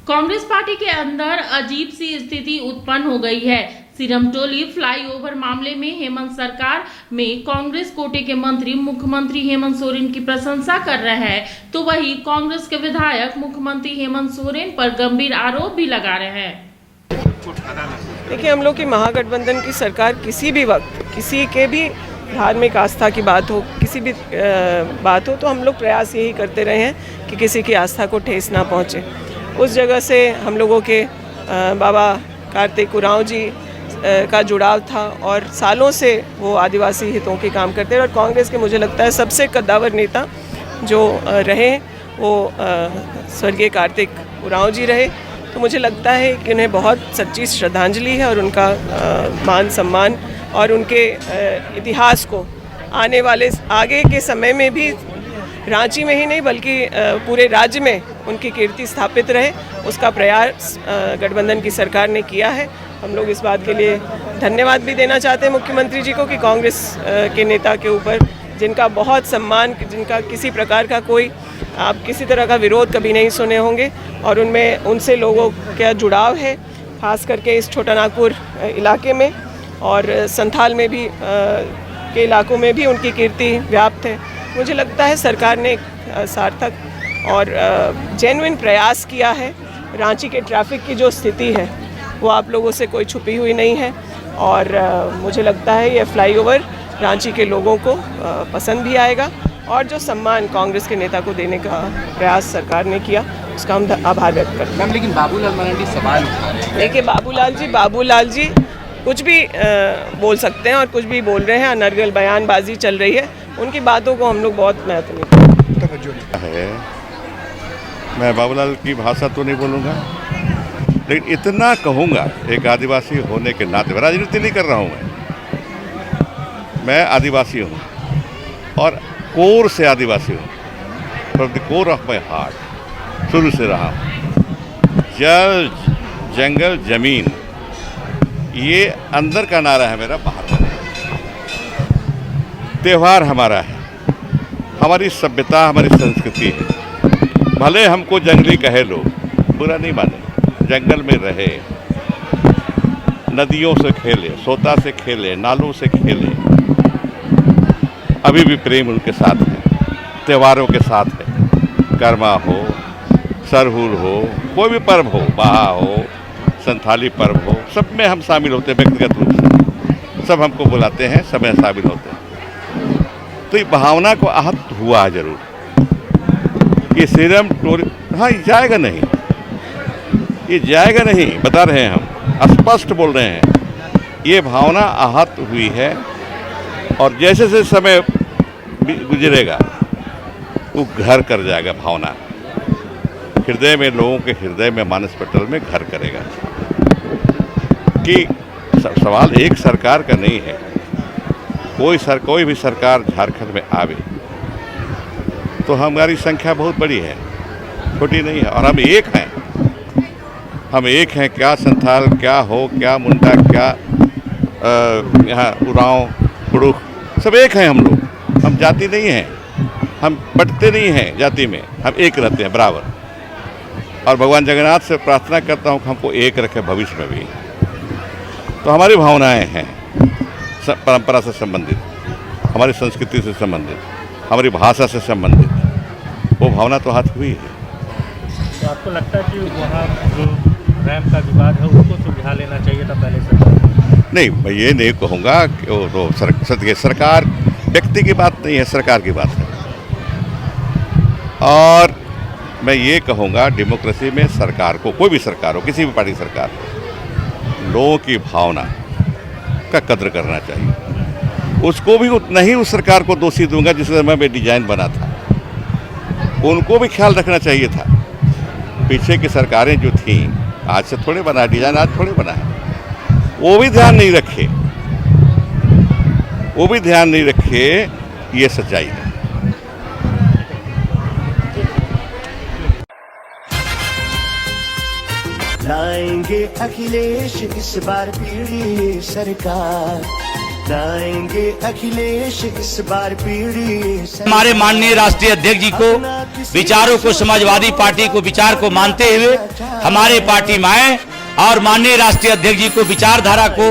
Congress party के अंदर अजीब सी स्थिति उत्पन्न हो गई है। सिरमटोली फ्लाईओवर मामले में हेमंत सरकार में कांग्रेस कोटे के मंत्री मुख्यमंत्री हेमंत सोरेन की प्रशंसा कर रहे हैं, तो वही कांग्रेस के विधायक मुख्यमंत्री हेमंत सोरेन पर गंभीर आरोप भी लगा रहे हैं। देखिए, हम लोग की महागठबंधन की सरकार किसी भी वक्त किसी के भी धार्मिक आस्था की बात हो, किसी भी बात हो, तो हम लोग प्रयास यही करते रहे हैं कि किसी की आस्था को ठेस ना पहुंचे। उस जगह से हम लोगों के बाबा कार्तिक उरांव जी का जुड़ाव था और सालों से वो आदिवासी हितों के काम करते हैं। और कांग्रेस के मुझे लगता है सबसे कद्दावर नेता जो रहे वो स्वर्गीय कार्तिक उरांव जी रहे। तो मुझे लगता है कि उन्हें बहुत सच्ची श्रद्धांजलि है और उनका मान सम्मान और उनके इतिहास को आने वाले आगे के समय में भी रांची में ही नहीं बल्कि पूरे राज्य में उनकी कीर्ति स्थापित रहे, उसका प्रयास गठबंधन की सरकार ने किया है। हम लोग इस बात के लिए धन्यवाद भी देना चाहते हैं मुख्यमंत्री जी को कि कांग्रेस के नेता के ऊपर जिनका बहुत सम्मान, जिनका किसी प्रकार का कोई आप किसी तरह का विरोध कभी नहीं सुने होंगे और उनमें उनसे लोगों का जुड़ाव है, खास करके इस छोटा नागपुर इलाके में और संथाल में भी के इलाकों में भी उनकी कीर्ति व्याप्त है। मुझे लगता है सरकार ने सार्थक और जेन्युइन प्रयास किया है। रांची के ट्रैफिक की जो स्थिति है वो आप लोगों से कोई छुपी हुई नहीं है और मुझे लगता है ये फ्लाईओवर रांची के लोगों को पसंद भी आएगा और जो सम्मान कांग्रेस के नेता को देने का प्रयास सरकार ने किया उसका हम आभार व्यक्त करते हैं। मैम, लेकिन बाबूलाल मरांडी सवाल उठा रहे हैं। देखिए, बाबूलाल जी कुछ भी बोल सकते हैं और कुछ भी बोल रहे हैं, अनर्गल बयानबाजी चल रही है, उनकी बातों को हम लोग बहुत महत्व नहीं है। मैं बाबूलाल की भाषा तो नहीं बोलूँगा, लेकिन इतना कहूँगा एक आदिवासी होने के नाते, राजनीति नहीं कर रहा हूँ मैं आदिवासी हूँ और कोर से आदिवासी हूँ, from the core of my heart शुरू से रहा हूँ। जल जंगल जमीन ये अंदर का नारा है मेरा, बाहर का त्यौहार हमारा है, हमारी सभ्यता हमारी संस्कृति है। भले हमको जंगली कहे लोग, बुरा नहीं माने, जंगल में रहे, नदियों से खेले, सोता से खेले, नालों से खेले, अभी भी प्रेम उनके साथ है, त्योहारों के साथ है। कर्मा हो, सरहुल हो, कोई भी पर्व हो, बहा हो, संथाली पर्व हो, सब में हम शामिल होते हैं व्यक्तिगत रूप से, सब हमको बुलाते हैं, सब में शामिल होते हैं। तो ये भावना को आहत हुआ जरूर। ये सिरमटोली हाँ जाएगा नहीं, ये जाएगा नहीं, बता रहे हैं हम, स्पष्ट बोल रहे हैं। ये भावना आहत हुई है और जैसे जैसे समय गुजरेगा वो घर कर जाएगा। भावना हृदय में, लोगों के हृदय में, मानस पटल में घर करेगा। कि सवाल एक सरकार का नहीं है, कोई भी सरकार झारखंड में आवे तो हमारी संख्या बहुत बड़ी है, छोटी नहीं है, और हम एक हैं। हम एक हैं, क्या संथाल, क्या हो, क्या मुंडा, क्या यहाँ उरांव, कुड़ुख, सब एक हैं हम लोग। हम जाति नहीं हैं, हम बंटते नहीं हैं जाति में, हम एक रहते हैं बराबर। और भगवान जगन्नाथ से प्रार्थना करता हूँ कि हमको एक रखे भविष्य में भी। तो हमारी भावनाएं हैं परंपरा से संबंधित, हमारी संस्कृति से संबंधित, हमारी भाषा से संबंधित, वो भावना तो हाथ हुई है। तो आपको लगता है कि वहाँ जो रैम का विवाद है उसको सुलझा लेना चाहिए था पहले से? नहीं, मैं ये नहीं कहूँगा कि वो तो सरकार व्यक्ति की बात नहीं है, सरकार की बात है। और मैं ये कहूँगा डेमोक्रेसी में सरकार को, कोई भी सरकार हो, किसी भी पार्टी सरकार हो, लोगों की भावना का कद्र करना चाहिए। उसको भी उतना ही उस सरकार को दोषी दूंगा जिस समय में डिजाइन बना था, उनको भी ख्याल रखना चाहिए था। पीछे की सरकारें जो थीं, आज से थोड़े बना डिजाइन, आज थोड़े बना है, वो भी ध्यान नहीं रखे, ये सच्चाई है। लाएंगे अखिलेश इस बार पीढ़ी सरकार, लाएंगे अखिलेश इस बार पीढ़ी। हमारे माननीय राष्ट्रीय अध्यक्ष जी को विचारों को, समाजवादी पार्टी को विचार को मानते हुए हमारे पार्टी में आए और माननीय राष्ट्रीय अध्यक्ष जी को विचारधारा को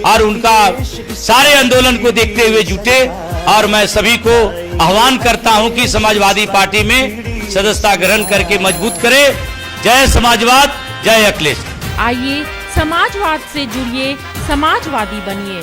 और उनका सारे आंदोलन को देखते हुए जुटे। और मैं सभी को आह्वान करता हूं कि समाजवादी पार्टी में सदस्यता ग्रहण करके मजबूत करे। जय समाजवाद, जय अखिलेश। आइए समाजवाद से जुड़िए, समाजवादी बनिए।